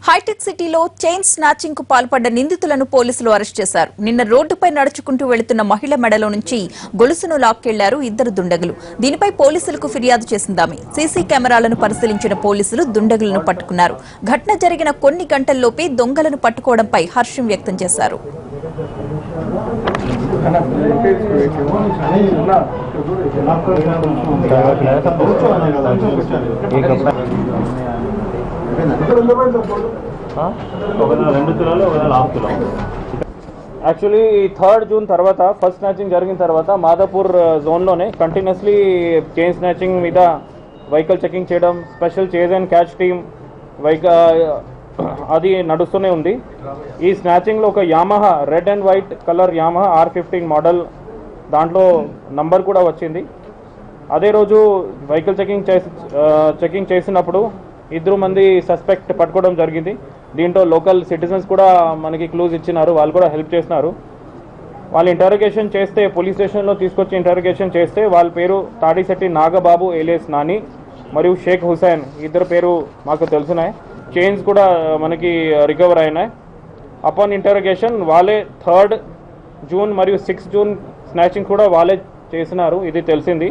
Hitech సిటీలో chain snatching కు పాల్పడ్డ నిందితులను పోలీసులు అరెస్ట్ చేశారు. నిన్న రోడ్డుపై నడుచుకుంటూ వెళుతున్న మహిళ మెడలో నుంచి గొలుసును లాక్కెళ్లారు ఇద్దరు దుండగులు. దీనిపై పోలీసులకు ఫిర్యాదు చేసిందామె. సీసీ కెమెరాలను పరిశీలించిన పోలీసులు దుండగులను పట్టుకున్నారు. ఘటన జరిగిన కొన్ని గంటల్లోపే దొంగలను పట్టుకోవడంపై హర్షం వ్యక్తం చేశారు. యాక్చువల్లీ 3rd జూన్ తర్వాత ఫస్ట్ స్నాచింగ్ జరిగిన తర్వాత మాదాపూర్ జోన్లోనే కంటిన్యూస్లీ చైన్ స్నాచింగ్ మీద వెహికల్ చెకింగ్ చేయడం, special chase and catch team అది నడుస్తూనే ఉంది. ఈ స్నాచింగ్లో ఒక యామహా red and white colour యామహా R15 model, దాంట్లో నంబర్ కూడా వచ్చింది. అదే రోజు వెహికల్ చెకింగ్ చేసినప్పుడు 2 మంది సస్పెక్ట్ పట్టుకోవడం జరిగింది. దీంట్లో లోకల్ సిటిజన్స్ కూడా మనకి క్లూజ్ ఇచ్చినారు, వాళ్ళు కూడా హెల్ప్ చేస్తున్నారు. వాళ్ళు ఇంటరోగేషన్ చేస్తే, పోలీస్ స్టేషన్లో తీసుకొచ్చి ఇంటరోగేషన్ చేస్తే వాళ్ళ పేరు తాడిశెట్టి నాగబాబు ఏలియస్ నాని మరియు షేక్ హుసేన్, ఇద్దరు పేరు మాకు తెలుసున్నాయి. చైన్స్ కూడా మనకి రికవర్ అయినాయి. అపాన్ ఇంటరోగేషన్ వాళ్ళే 3rd జూన్ మరియు 6th జూన్ స్నాచింగ్ కూడా వాళ్ళే చేసినారు, ఇది తెలిసింది.